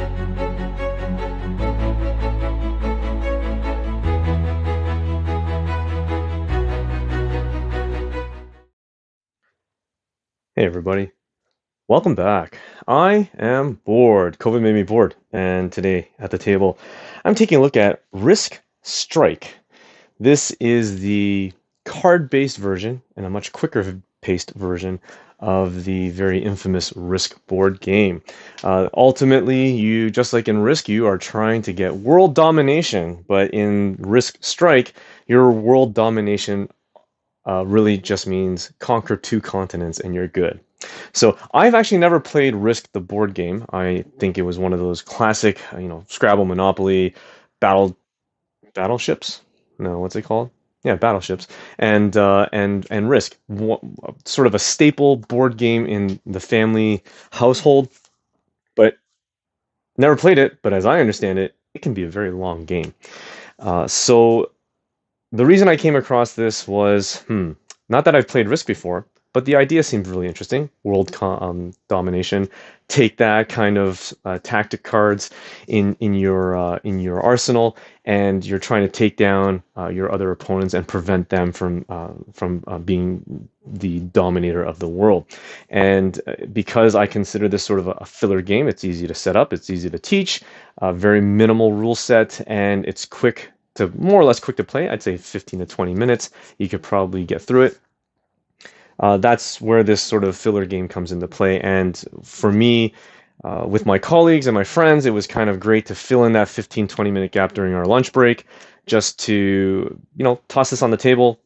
Hey everybody, welcome back. I am bored. COVID made me bored, and today at the table, I'm taking a look at Risk Strike. This is the card-based version and a much quicker paced version of the very infamous Risk board game. Ultimately, you just like in Risk, you are trying to get world domination, but in Risk Strike, your world domination really just means conquer two continents and you're good. So I've actually never played Risk the board game. I think it was one of those classic, Scrabble, Monopoly, battle battleships. No, what's it called? Yeah, battleships and Risk, sort of a staple board game in the family household. But never played it. But as I understand it, it can be a very long game. So the reason I came across this was, not that I've played Risk before, but the idea seemed really interesting. Domination, take that kind of tactic cards in your arsenal, and you're trying to take down your other opponents and prevent them from being the dominator of the world. And because I consider this sort of a filler game, it's easy to set up, it's easy to teach, very minimal rule set, and it's quick to more or less quick to play. I'd say 15 to 20 minutes. You could probably get through it. That's where this sort of filler game comes into play. And for me, with my colleagues and my friends, it was kind of great to fill in that 15, 20-minute gap during our lunch break just to, toss this on the table,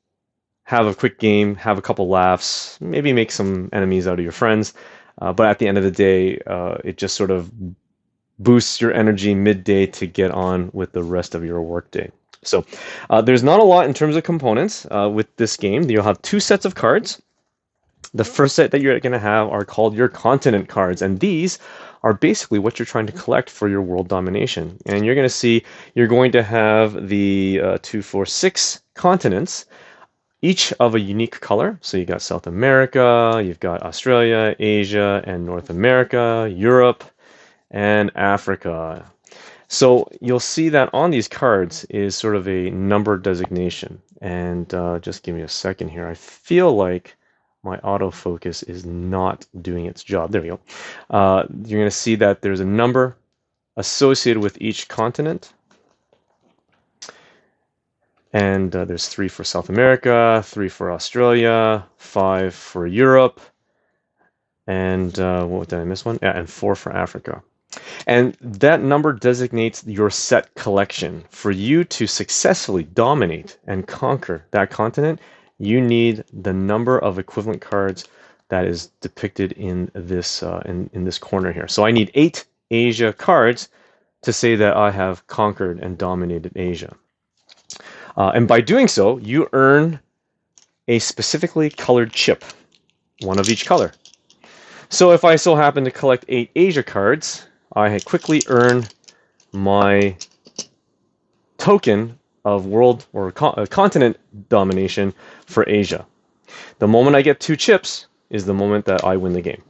have a quick game, have a couple laughs, maybe make some enemies out of your friends. But at the end of the day, it just sort of boosts your energy midday to get on with the rest of your workday. So there's not a lot in terms of components with this game. You'll have two sets of cards. The first set that you're going to have are called your continent cards, and these are basically what you're trying to collect for your world domination. And you're going to see you're going to have the 2, 4, 6 continents, each of a unique color. So you got South America, you've got Australia, Asia, and North America, Europe, and Africa. So you'll see that on these cards is sort of a number designation. And just give me a second here. I feel like my autofocus is not doing its job. There we go. You're going to see that there's a number associated with each continent. And there's 3 for South America, 3 for Australia, 5 for Europe, and what did I miss one? Yeah, and 4 for Africa. And that number designates your set collection. For you to successfully dominate and conquer that continent, you need the number of equivalent cards that is depicted in this in this corner here. So I need 8 Asia cards to say that I have conquered and dominated Asia. And by doing so, you earn a specifically colored chip, one of each color. So if I so happen to collect 8 Asia cards, I quickly earn my token of world or continent domination for Asia. The moment I get 2 chips is the moment that I win the game.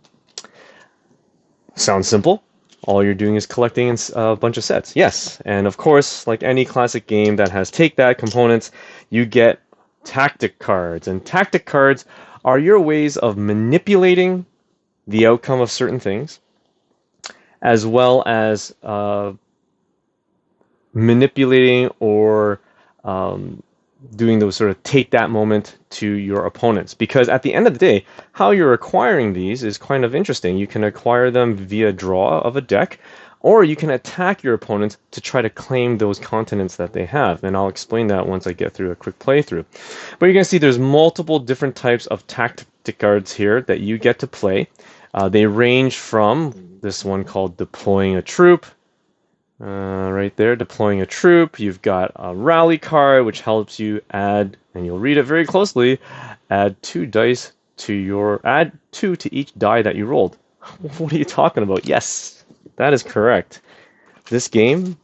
Sounds simple? All you're doing is collecting a bunch of sets. Yes, and of course, like any classic game that has take-that components, you get tactic cards. And tactic cards are your ways of manipulating the outcome of certain things, as well as manipulating or doing those sort of take that moment to your opponents. Because at the end of the day, how you're acquiring these is kind of interesting. You can acquire them via draw of a deck, or you can attack your opponents to try to claim those continents that they have. And I'll explain that once I get through a quick playthrough. But you're going to see there's multiple different types of tactic cards here that you get to play. They range from this one called deploying a troop. Right there, deploying a troop. You've got a rally card, which helps you add, and you'll read it very closely, add 2 dice add 2 to each die that you rolled. What are you talking about? Yes, that is correct. This game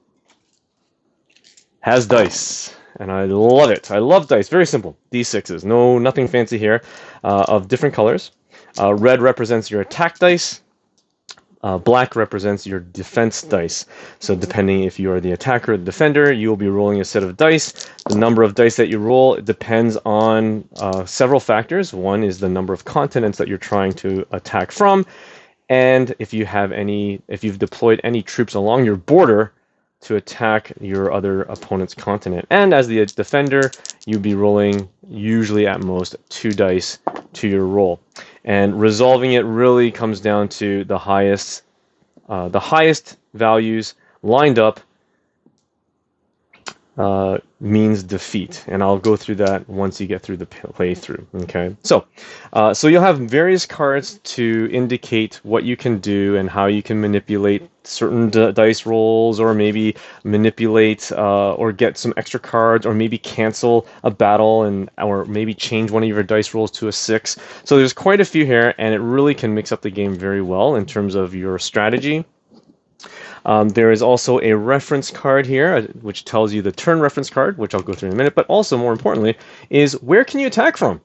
has dice, and I love it. I love dice. Very simple. D6s. Nothing fancy here. Of different colors. Red represents your attack dice. Black represents your defense dice. So depending if you are the attacker or the defender, you will be rolling a set of dice. The number of dice that you roll depends on several factors. One is the number of continents that you're trying to attack from, and if you've deployed any troops along your border to attack your other opponent's continent. And as the defender, you'd be rolling usually at most 2 dice to your roll. And resolving it really comes down to the highest values lined up means defeat, and I'll go through that once you get through the playthrough. Okay, so you'll have various cards to indicate what you can do and how you can manipulate certain dice rolls, or maybe manipulate or get some extra cards, or maybe cancel a battle, or maybe change one of your dice rolls to a 6. So there's quite a few here, and it really can mix up the game very well in terms of your strategy. There is also a reference card here, which tells you the turn reference card, which I'll go through in a minute, but also more importantly is where can you attack from?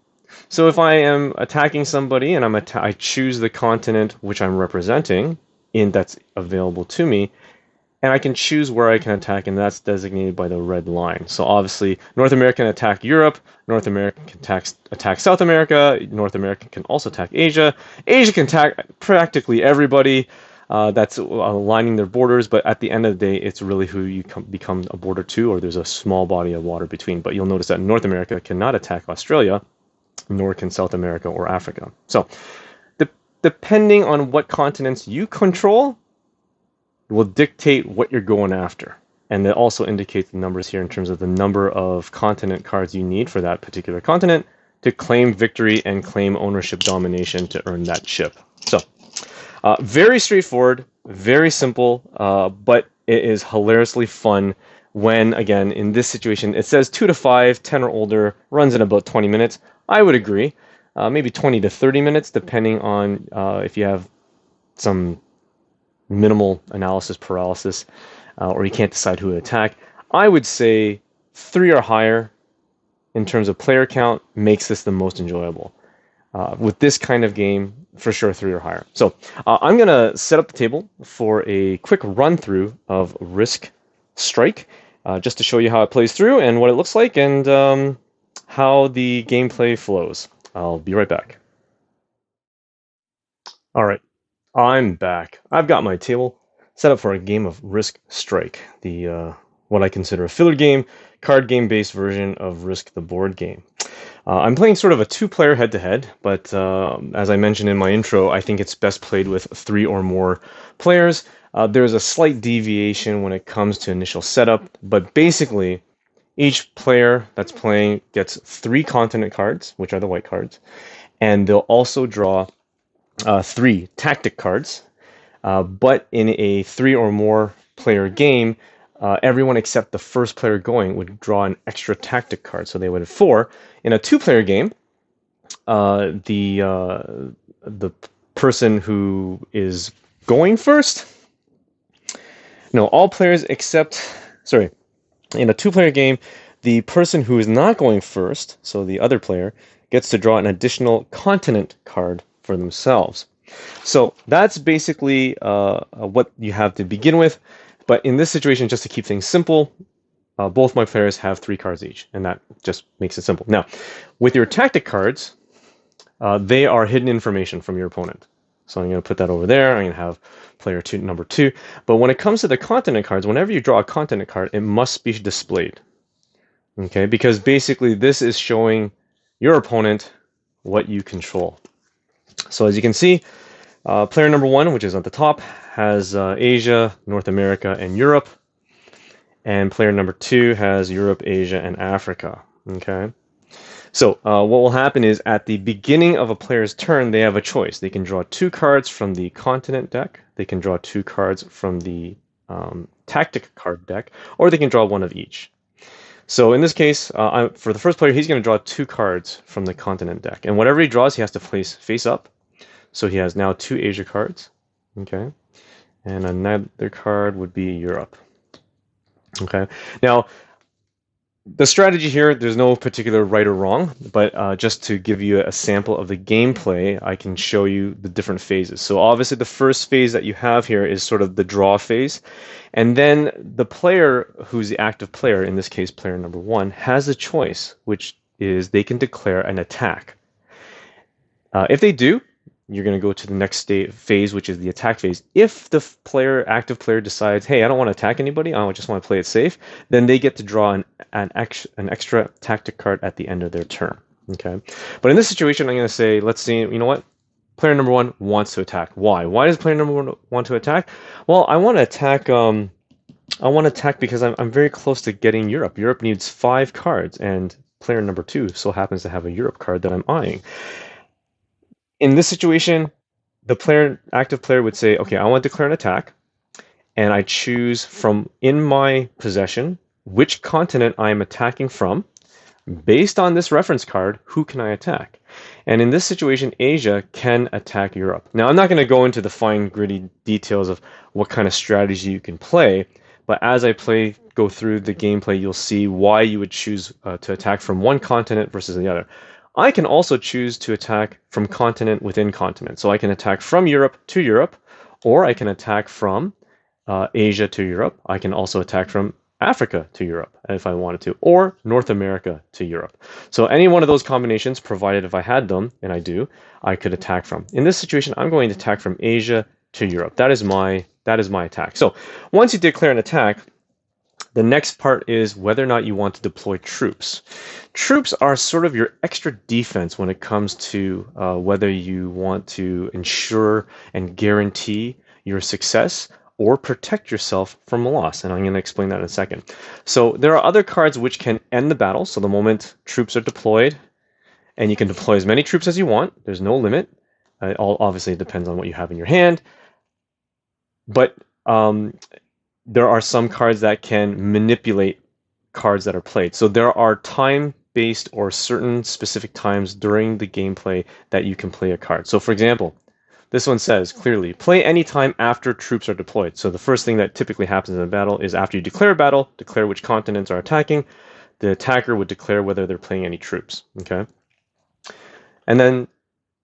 So if I am attacking somebody and I choose the continent which I'm representing that's available to me, and I can choose where I can attack, and that's designated by the red line. So obviously North America can attack Europe, North America can attack South America, North America can also attack Asia, Asia can attack practically everybody. That's aligning their borders, but at the end of the day, it's really who you become a border to, or there's a small body of water between. But you'll notice that North America cannot attack Australia, nor can South America or Africa. So depending on what continents you control will dictate what you're going after. And it also indicates the numbers here in terms of the number of continent cards you need for that particular continent to claim victory and claim ownership domination to earn that chip. So very straightforward, very simple, but it is hilariously fun when, again, in this situation, it says 2 to 5, 10 or older, runs in about 20 minutes. I would agree. Maybe 20 to 30 minutes, depending on if you have some minimal analysis paralysis, or you can't decide who to attack. I would say 3 or higher in terms of player count makes this the most enjoyable. With this kind of game, for sure 3 or higher. So I'm going to set up the table for a quick run through of Risk Strike, just to show you how it plays through and what it looks like, and how the gameplay flows. I'll be right back. All right, I'm back. I've got my table set up for a game of Risk Strike, the what I consider a filler game, card game based version of Risk the board game. I'm playing sort of a 2-player head-to-head, but as I mentioned in my intro, I think it's best played with 3 or more players. There's a slight deviation when it comes to initial setup, but basically each player that's playing gets 3 continent cards, which are the white cards, and they'll also draw 3 tactic cards. But in a 3 or more player game, everyone except the first player going would draw an extra tactic card, so they would have 4. In a 2-player game, the person who is going first, no, all players except, sorry, in a 2-player game, the person who is not going first, so the other player, gets to draw an additional continent card for themselves. So that's basically what you have to begin with. But in this situation, just to keep things simple, both my players have 3 cards each, and that just makes it simple. Now, with your tactic cards, they are hidden information from your opponent. So I'm going to put that over there. I'm going to have player number 2. But when it comes to the continent cards, whenever you draw a continent card, it must be displayed. Okay, because basically this is showing your opponent what you control. So as you can see, player number 1, which is at the top, has Asia, North America, and Europe. And player number 2 has Europe, Asia, and Africa. Okay. So what will happen is at the beginning of a player's turn, they have a choice. They can draw 2 cards from the continent deck. They can draw 2 cards from the tactic card deck, or they can draw 1 of each. So in this case, for the first player, he's going to draw 2 cards from the continent deck. And whatever he draws, he has to place face up. So he has now 2 Asia cards. Okay. And another card would be Europe. Okay. Now, The strategy here, there's no particular right or wrong, but just to give you a sample of the gameplay, I can show you the different phases. So obviously the first phase that you have here is sort of the draw phase. And then the player who's the active player, in this case player number one, has a choice, which is they can declare an attack. If they do, you're going to go to the next phase, which is the attack phase. If the active player decides, hey, I don't want to attack anybody, I just want to play it safe, then they get to draw an extra tactic card at the end of their turn. Okay, but in this situation, I'm going to say, let's see, you know what? Player number one wants to attack. Why? Why does player number one want to attack? Well, I want to attack. I want to attack because I'm very close to getting Europe. Europe needs 5 cards, and player number two so happens to have a Europe card that I'm eyeing. In this situation, the active player would say, okay, I want to declare an attack, and I choose from in my possession which continent I am attacking from. Based on this reference card, who can I attack? And in this situation, Asia can attack Europe. Now, I'm not going to go into the fine, gritty details of what kind of strategy you can play, but as I go through the gameplay, you'll see why you would choose to attack from one continent versus the other. I can also choose to attack from continent within continent. So I can attack from Europe to Europe, or I can attack from Asia to Europe. I can also attack from Africa to Europe if I wanted to, or North America to Europe. So any one of those combinations, provided if I had them, and I do, I could attack from. In this situation, I'm going to attack from Asia to Europe. That is my attack. So once you declare an attack, the next part is whether or not you want to deploy troops. Troops are sort of your extra defense when it comes to whether you want to ensure and guarantee your success or protect yourself from a loss. And I'm going to explain that in a second. So there are other cards which can end the battle. So the moment troops are deployed, and you can deploy as many troops as you want. There's no limit. It all obviously depends on what you have in your hand. But there are some cards that can manipulate cards that are played. So there are time-based or certain specific times during the gameplay that you can play a card. So for example, this one says clearly, play any time after troops are deployed. So the first thing that typically happens in a battle is after you declare a battle, declare which continents are attacking, the attacker would declare whether they're playing any troops. Okay, and then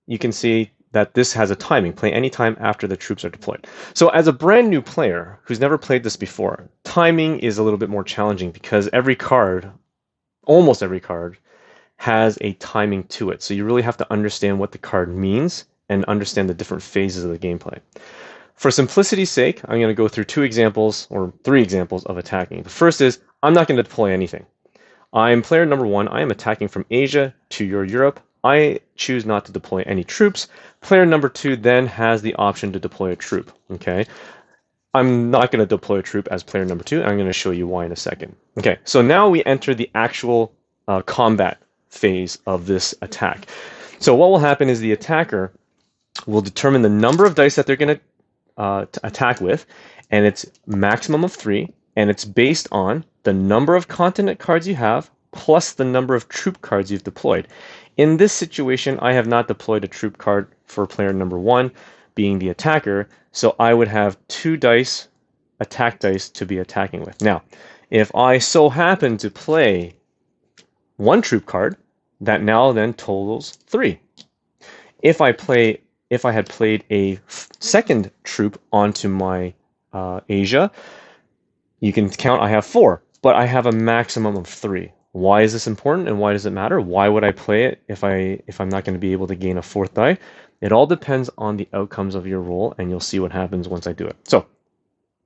you can see that this has a timing, play anytime after the troops are deployed. So as a brand new player who's never played this before, timing is a little bit more challenging because every card, almost every card, has a timing to it. So you really have to understand what the card means and understand the different phases of the gameplay. For simplicity's sake, I'm going to go through 2 examples or 3 examples of attacking. The first is, I'm not going to deploy anything. I'm player number 1, I am attacking from Asia to your Europe. I choose not to deploy any troops. Player number 2 then has the option to deploy a troop. Okay, I'm not going to deploy a troop as player number 2. I'm going to show you why in a second. Okay, so now we enter the actual combat phase of this attack. So what will happen is the attacker will determine the number of dice that they're going to attack with, and it's maximum of 3, and it's based on the number of continent cards you have plus the number of troop cards you've deployed. In this situation, I have not deployed a troop card for player number 1, being the attacker, so I would have 2 dice, attack dice, to be attacking with. Now, if I so happen to play 1 troop card, that now then totals 3. If I had played a second troop onto my Asia, you can count I have 4, but I have a maximum of 3. Why is this important and why does it matter? Why would I play it if I'm not going to be able to gain a 4th die? It all depends on the outcomes of your roll, and you'll see what happens once I do it. So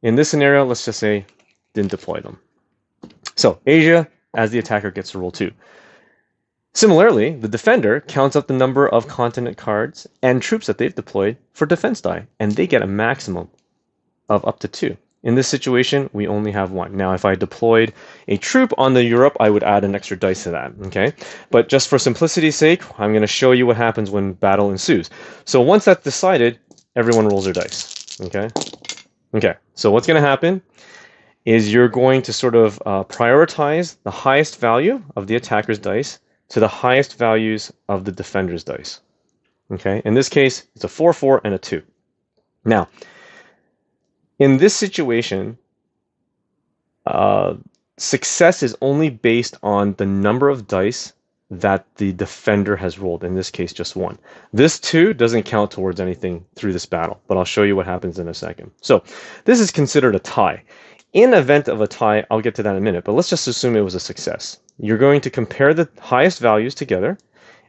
in this scenario, let's just say didn't deploy them. So Asia, as the attacker, gets to roll 2. Similarly, the defender counts up the number of continent cards and troops that they've deployed for defense die, and they get a maximum of up to 2. In this situation, we only have 1. Now, if I deployed a troop on the Europe, I would add an extra dice to that, okay? But just for simplicity's sake, I'm going to show you what happens when battle ensues. So once that's decided, everyone rolls their dice, okay? Okay, so what's going to happen is you're going to sort of prioritize the highest value of the attacker's dice to the highest values of the defender's dice, okay? In this case, it's a 4, 4, and a 2. Now, in this situation, success is only based on the number of dice that the defender has rolled, in this case just one. This 2 doesn't count towards anything through this battle, but I'll show you what happens in a second. So this is considered a tie. In event of a tie, I'll get to that in a minute, but let's just assume it was a success. You're going to compare the highest values together.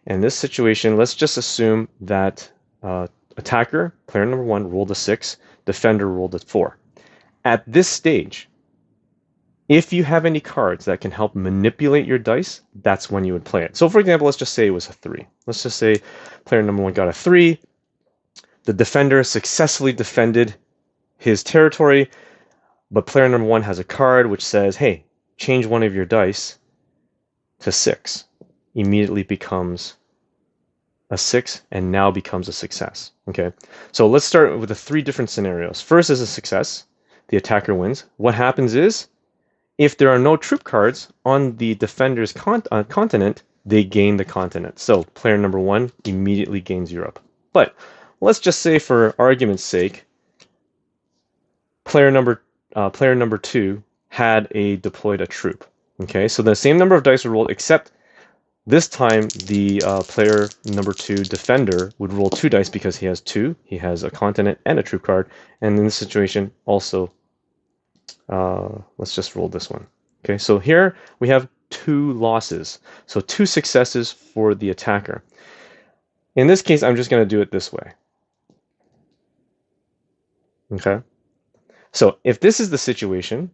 In this situation, let's just assume that attacker, player number 1, rolled a 6, defender rolled a 4. At this stage, if you have any cards that can help manipulate your dice, that's when you would play it. So for example, let's just say it was a 3. Let's just say player number 1 got a 3. The defender successfully defended his territory, but player number 1 has a card which says, hey, change one of your dice to 6. Immediately becomes a 6 and now becomes a success. Okay, so let's start with the 3 different scenarios. First is a success. The attacker wins. What happens is, if there are no troop cards on the defender's continent, they gain the continent. So player number 1 immediately gains Europe. But let's just say, for argument's sake, player number 2 had deployed a troop. Okay, so the same number of dice were rolled, except this time the player number 2 defender would roll 2 dice because he has 2. He has a continent and a troop card. And in this situation, also, let's just roll this one. Okay, so here we have 2 losses. So 2 successes for the attacker. In this case, I'm just going to do it this way. Okay, so if this is the situation,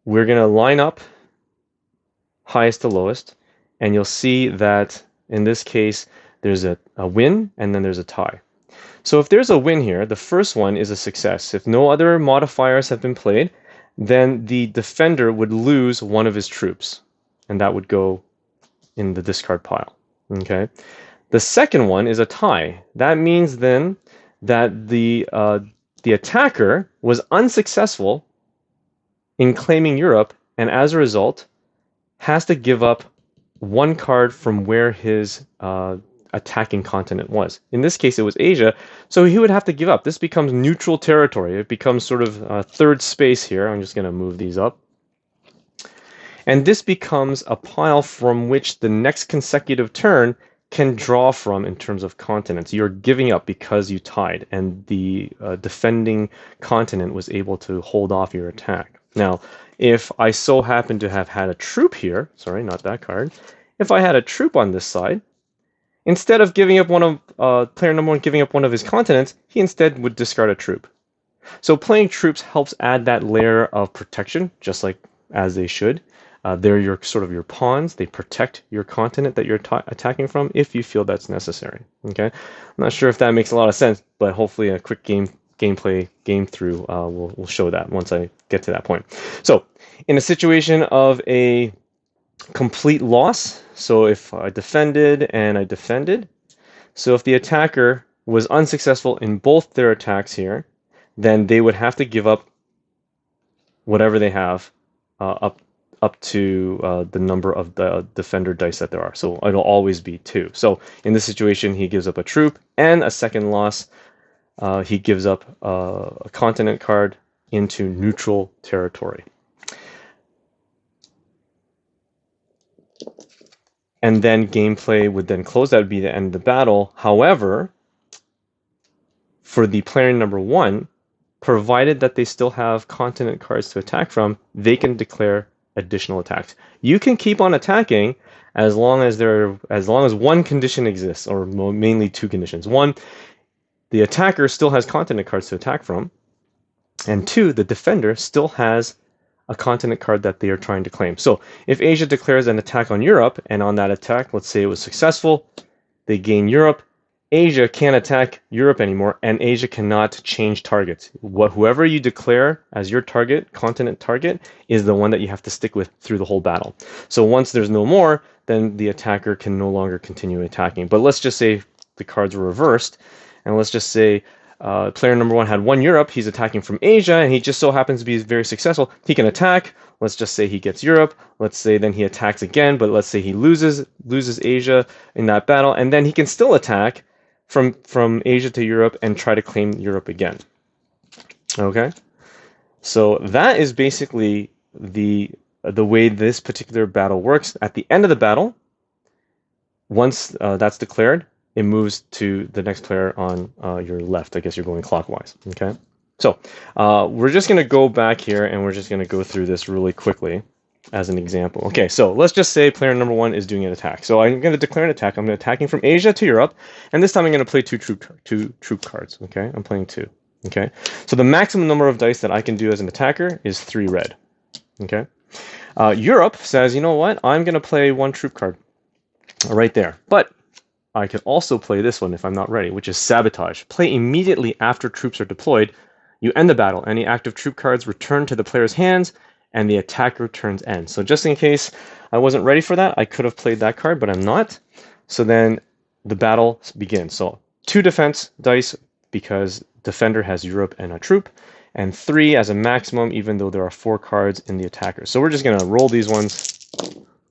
we're going to line up highest to lowest, and you'll see that in this case, there's a win and then there's a tie. So if there's a win here, the first one is a success. If no other modifiers have been played, then the defender would lose one of his troops, and that would go in the discard pile. Okay. The second one is a tie. That means then that the attacker was unsuccessful in claiming Europe, and as a result, has to give up 1 card from where his attacking continent was. In this case, it was Asia, so he would have to give up. This becomes neutral territory. It becomes sort of third space here. I'm just going to move these up. And this becomes a pile from which the next consecutive turn can draw from in terms of continents. You're giving up because you tied, and the defending continent was able to hold off your attack. Now, if I so happen to have had a troop here, sorry, not that card, if I had a troop on this side, instead of giving up player number 1 giving up one of his continents, he instead would discard a troop. So playing troops helps add that layer of protection, just like as they should. They're your your pawns. They protect your continent that you're attacking from if you feel that's necessary. Okay, I'm not sure if that makes a lot of sense, but hopefully a quick game through will show that once I get to that point. So in a situation of a complete loss, so if I defended and I defended, so if the attacker was unsuccessful in both their attacks here, then they would have to give up whatever they have up to the number of the defender dice that there are. So it'll always be 2. So in this situation, he gives up a troop and a second loss. He gives up a continent card into neutral territory. And then gameplay would then close. That would be the end of the battle. However, for the player number 1, provided that they still have continent cards to attack from, they can declare additional attacks. You can keep on attacking as long as one condition exists, or mainly 2 conditions. 1, the attacker still has continent cards to attack from, and 2, the defender still has a continent card that they are trying to claim. So if Asia declares an attack on Europe, and on that attack, let's say it was successful, they gain Europe, Asia can't attack Europe anymore, and Asia cannot change targets. Whoever you declare as your target, continent target, is the one that you have to stick with through the whole battle. So once there's no more, then the attacker can no longer continue attacking. But let's just say the cards were reversed, and let's just say player number 1 had 1 Europe, he's attacking from Asia, and he just so happens to be very successful. He can attack. Let's just say he gets Europe. Let's say then he attacks again, but let's say he loses Asia in that battle, and then he can still attack from Asia to Europe and try to claim Europe again. Okay? So that is basically the the way this particular battle works, at the end of the battle, once that's declared, it moves to the next player on your left. I guess you're going clockwise. Okay. So we're just going to go back here and we're just going to go through this really quickly as an example. Okay, so let's just say player number 1 is doing an attack. So I'm going to declare an attack. I'm attacking from Asia to Europe, and this time I'm going to play two troop cards. Okay, I'm playing 2. Okay, so the maximum number of dice that I can do as an attacker is 3 red. Okay, Europe says, you know what? I'm going to play 1 troop card right there, but I could also play this one if I'm not ready, which is sabotage. Play immediately after troops are deployed. You end the battle. Any active troop cards return to the player's hands, and the attacker turns end. So just in case I wasn't ready for that, I could have played that card, but I'm not. So then the battle begins. So 2 defense dice because defender has Europe and a troop, and 3 as a maximum, even though there are 4 cards in the attacker. So we're just going to roll these ones,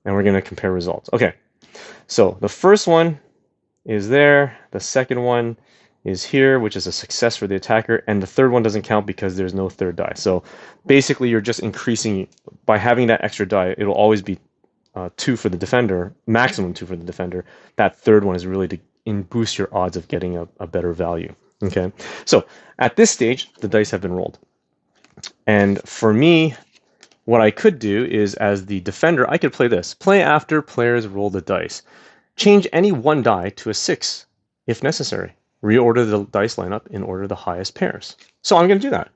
and we're going to compare results. Okay, so the first one is there. The second one is here, which is a success for the attacker, and the third one doesn't count because there's no third die. So basically you're just increasing, by having that extra die, it'll always be 2 for the defender, maximum 2 for the defender. That third one is really to boost your odds of getting a better value. Okay, so at this stage, the dice have been rolled. And for me, what I could do is, as the defender, I could play this. Play after players roll the dice. Change any 1 die to a 6 if necessary. Reorder the dice lineup in order the highest pairs. So I'm going to do that.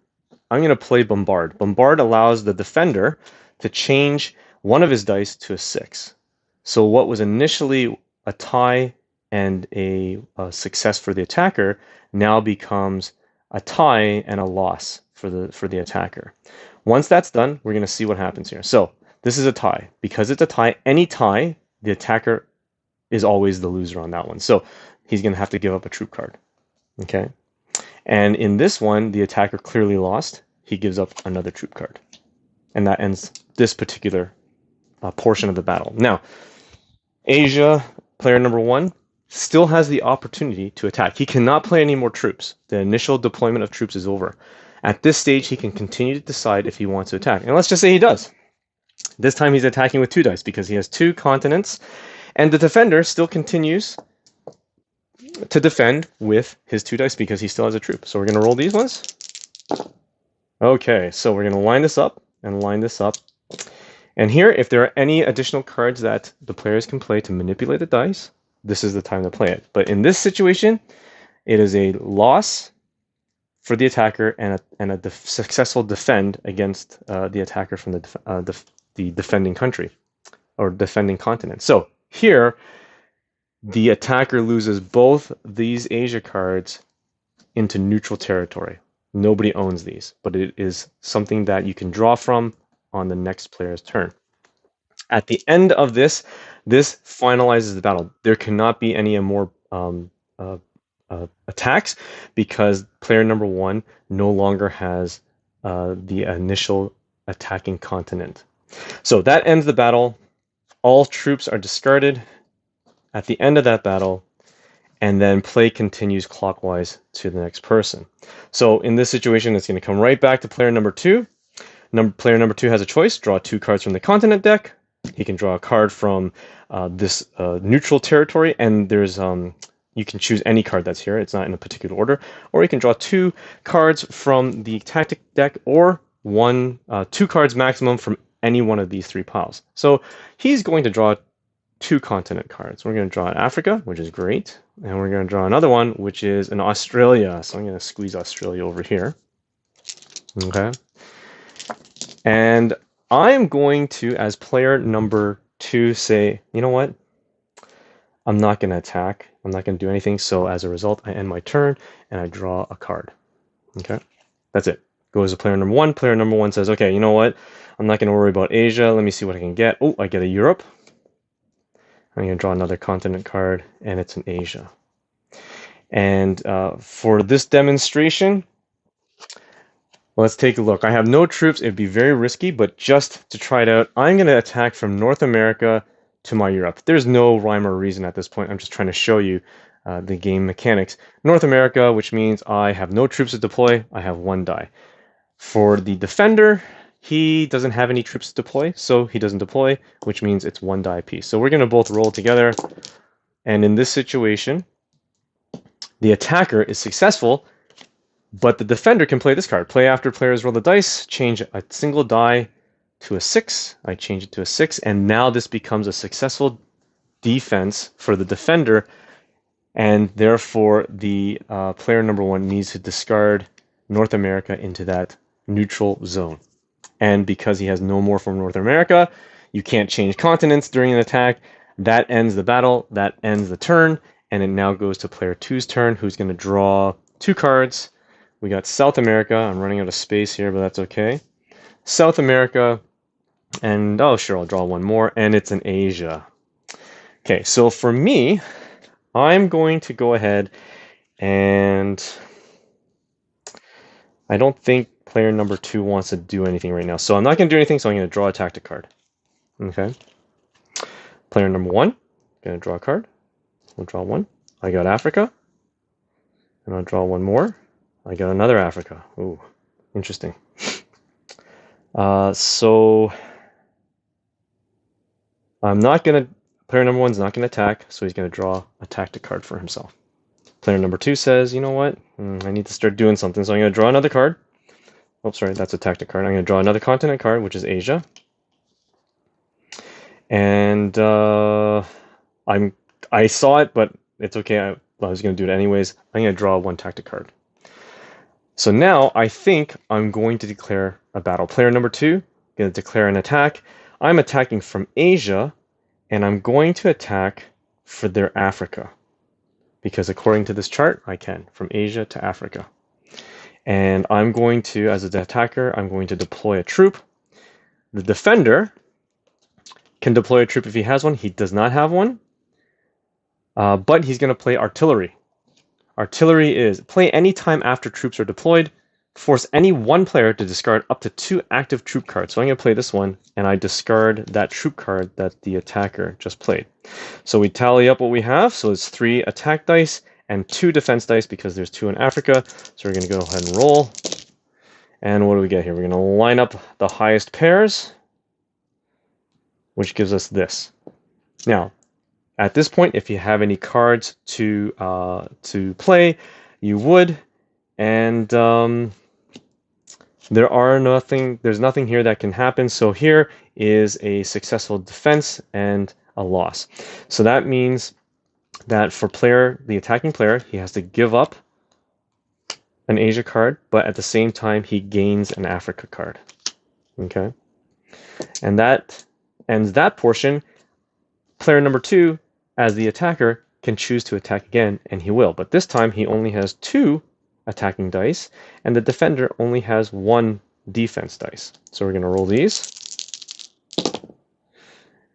I'm going to play Bombard. Bombard allows the defender to change one of his dice to a 6. So what was initially a tie and a success for the attacker now becomes a tie and a loss for the attacker. Once that's done, we're going to see what happens here. So this is a tie. Because it's a tie, any tie, the attacker is always the loser on that one. So he's going to have to give up a troop card. Okay. And in this one, the attacker clearly lost. He gives up another troop card. And that ends this particular portion of the battle. Now, Asia, player number 1, still has the opportunity to attack. He cannot play any more troops. The initial deployment of troops is over. At this stage, he can continue to decide if he wants to attack. And let's just say he does. This time he's attacking with 2 dice because he has 2 continents. And the defender still continues to defend with his 2 dice because he still has a troop. So we're going to roll these ones. Okay, so we're going to line this up and line this up. And here, if there are any additional cards that the players can play to manipulate the dice, this is the time to play it. But in this situation, it is a loss for the attacker and a successful defend against the attacker from the defending country or defending continent. So here, the attacker loses both these Asia cards into neutral territory. Nobody owns these, but it is something that you can draw from on the next player's turn. At the end of this, this finalizes the battle. There cannot be any more attacks because player number 1 no longer has the initial attacking continent. So that ends the battle. All troops are discarded at the end of that battle, and then play continues clockwise to the next person. So in this situation, it's going to come right back to player number 2. Player number 2 has a choice: draw 2 cards from the continent deck. He can draw a card from this neutral territory, and there's you can choose any card that's here. It's not in a particular order. Or you can draw 2 cards from the tactic deck, or 2 cards maximum from any one of these 3 piles. So he's going to draw 2 continent cards. We're going to draw an Africa, which is great. And we're going to draw another one, which is an Australia. So I'm going to squeeze Australia over here. Okay. And I'm going to, as player number 2, say, you know what? I'm not going to attack. I'm not going to do anything. So as a result, I end my turn and I draw a card. Okay. That's it. Goes to player number 1. Player number 1 says, okay, you know what? I'm not going to worry about Asia. Let me see what I can get. Oh, I get a Europe. I'm going to draw another continent card, and it's an Asia. And for this demonstration, let's take a look. I have no troops. It'd be very risky, but just to try it out, I'm going to attack from North America to my Europe. There's no rhyme or reason at this point. I'm just trying to show you the game mechanics. North America, which means I have no troops to deploy. I have 1 die. For the defender, He doesn't have any troops to deploy, so he doesn't deploy, which means it's 1 die apiece. So we're going to both roll together. And in this situation, the attacker is successful, but the defender can play this card. Play after players roll the dice, change a single die to a 6. I change it to a 6, and now this becomes a successful defense for the defender, and therefore the player number 1 needs to discard North America into that neutral zone. And because he has no more from North America, you can't change continents during an attack. That ends the battle, that ends the turn, and it now goes to player 2's turn, who's going to draw 2 cards. We got South America. I'm running out of space here, but that's okay. South America, and oh sure, I'll draw one more, and it's in Asia. Okay, so for me, I'm going to go ahead and I don't think player number 2 wants to do anything right now. So I'm not going to do anything, so I'm going to draw a tactic card. Okay. Player number 1, going to draw a card. We'll draw one. I got Africa. And I'll draw one more. I got another Africa. Ooh, interesting. So I'm not going to, player number 1's not going to attack, so he's going to draw a tactic card for himself. Player number 2 says, you know what, I need to start doing something, so I'm going to draw another card. Oh, sorry, that's a tactic card. I'm going to draw another continent card, which is Asia. And I saw it, but it's okay. I was going to do it anyways. I'm going to draw one tactic card. So now I think I'm going to declare a battle. Player number 2, going to declare an attack. I'm attacking from Asia, and I'm going to attack for their Africa. Because according to this chart, I can, from Asia to Africa. And I'm going to, as an attacker, I'm going to deploy a troop. The defender can deploy a troop if he has one. He does not have one. But he's going to play artillery. Artillery is play any time after troops are deployed. Force any one player to discard up to 2 active troop cards. So I'm going to play this one, and I discard that troop card that the attacker just played. So we tally up what we have. So it's 3 attack dice and 2 defense dice because there's 2 in Africa. So we're going to go ahead and roll. And what do we get here? We're going to line up the highest pairs, which gives us this. Now, at this point, if you have any cards to play, you would. And there's nothing here that can happen. So here is a successful defense and a loss. So that means that for the attacking player, he has to give up an Asia card, but at the same time, he gains an Africa card. Okay? And that ends that portion. Player number 2, as the attacker, can choose to attack again, and he will. But this time, he only has 2 attacking dice, and the defender only has 1 defense dice. So we're going to roll these.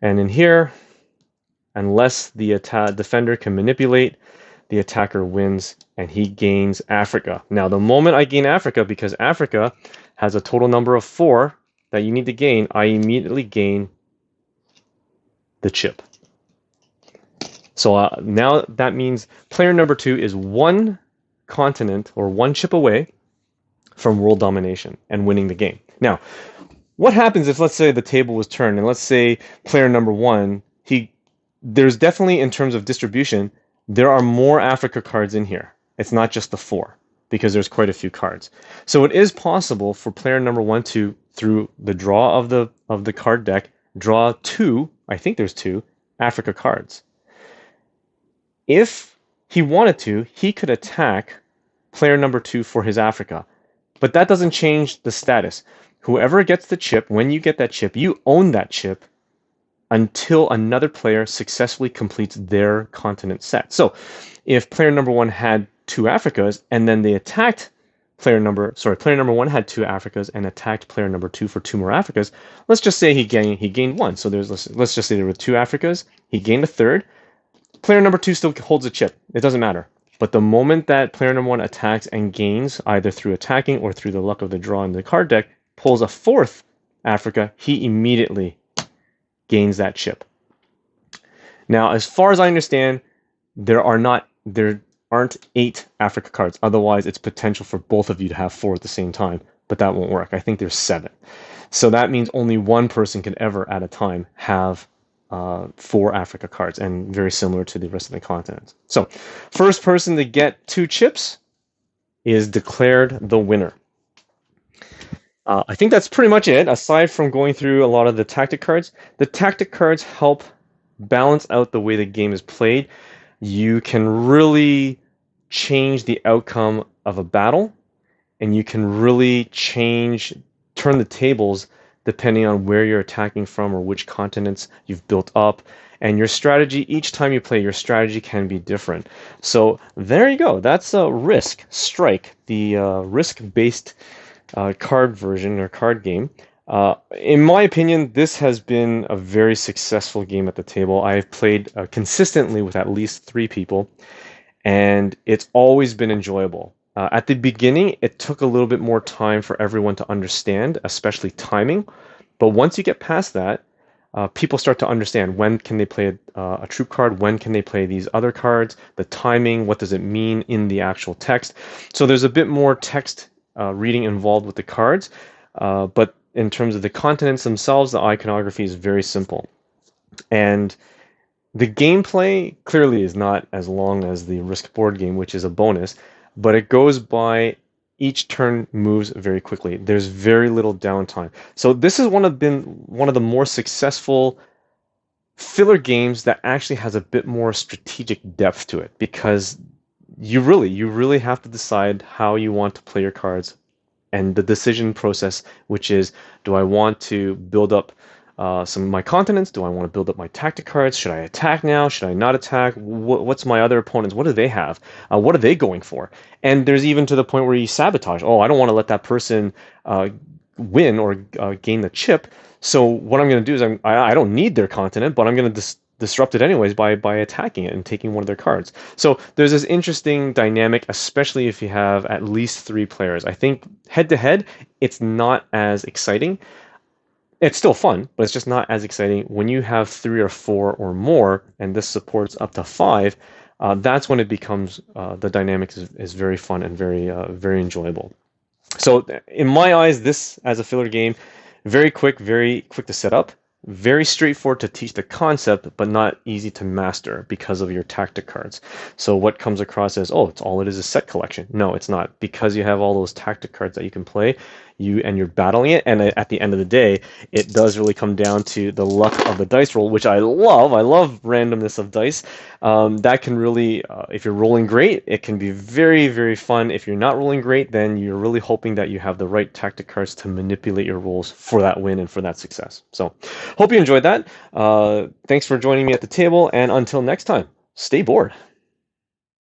And in here, unless the defender can manipulate, the attacker wins, and he gains Africa. Now, the moment I gain Africa, because Africa has a total number of 4 that you need to gain, I immediately gain the chip. So now that means player number 2 is 1 continent or 1 chip away from world domination and winning the game. Now, what happens if, let's say, the table was turned, and let's say player number 1, there's definitely, in terms of distribution, there are more Africa cards in here. It's not just the 4, because there's quite a few cards. So it is possible for player number 1 to, through the draw of the card deck, draw 2, I think there's 2, Africa cards. If he wanted to, he could attack player number 2 for his Africa. But that doesn't change the status. Whoever gets the chip, when you get that chip, you own that chip until another player successfully completes their continent set. So if player number 1 had 2 Africas, and then they attacked player number 1 had 2 Africas and attacked player number 2 for 2 more Africas, let's just say he gained 1. So let's just say there were 2 Africas, he gained a third. Player number 2 still holds a chip. It doesn't matter. But the moment that player number 1 attacks and gains, either through attacking or through the luck of the draw in the card deck, pulls a 4th Africa, he immediately gains that chip. Now, as far as I understand, there aren't 8 Africa cards. Otherwise, it's potential for both of you to have 4 at the same time, but that won't work. I think there's 7. So that means only one person can ever at a time have 4 Africa cards, and very similar to the rest of the continent. So, first person to get 2 chips is declared the winner. I think that's pretty much it. Aside from going through a lot of the tactic cards help balance out the way the game is played. You can really change the outcome of a battle, and you can really turn the tables depending on where you're attacking from or which continents you've built up. And your strategy, each time you play, your strategy can be different. So there you go. That's a Risk Strike, the risk-based card version or card game. In my opinion, this has been a very successful game at the table. I've played consistently with at least 3 people, and it's always been enjoyable. At the beginning, it took a little bit more time for everyone to understand, especially timing. But once you get past that, people start to understand when can they play a troop card, when can they play these other cards, the timing, what does it mean in the actual text. So there's a bit more text reading involved with the cards, but in terms of the continents themselves, the iconography is very simple. And the gameplay clearly is not as long as the Risk board game, which is a bonus, but it goes by, each turn moves very quickly. There's very little downtime. So this is been one of the more successful filler games that actually has a bit more strategic depth to it, because you really have to decide how you want to play your cards, and the decision process, which is, do I want to build up some of my continents? Do I want to build up my tactic cards? Should I attack now? Should I not attack? What's my other opponents? What do they have? What are they going for? And there's even to the point where you sabotage. Oh, I don't want to let that person win or gain the chip. So what I'm going to do is I don't need their continent, but I'm going to disrupt it anyways by attacking it and taking one of their cards. So there's this interesting dynamic, especially if you have at least 3 players. I think head to head, it's not as exciting. It's still fun, but it's just not as exciting. When you have 3 or 4 or more, and this supports up to 5, that's when it becomes the dynamic is very fun and very enjoyable. So in my eyes, this as a filler game, very quick to set up, very straightforward to teach the concept, but not easy to master because of your tactic cards. So what comes across as, oh, it's all it is a set collection. No, it's not. Because you have all those tactic cards that you can play, you're battling it, and at the end of the day, it does really come down to the luck of the dice roll, which I love. I love randomness of dice. That can really, if you're rolling great, it can be very fun. If you're not rolling great, then you're really hoping that you have the right tactic cards to manipulate your rolls for that win and for that success. So, hope you enjoyed that. Thanks for joining me at the table, and until next time, stay bored.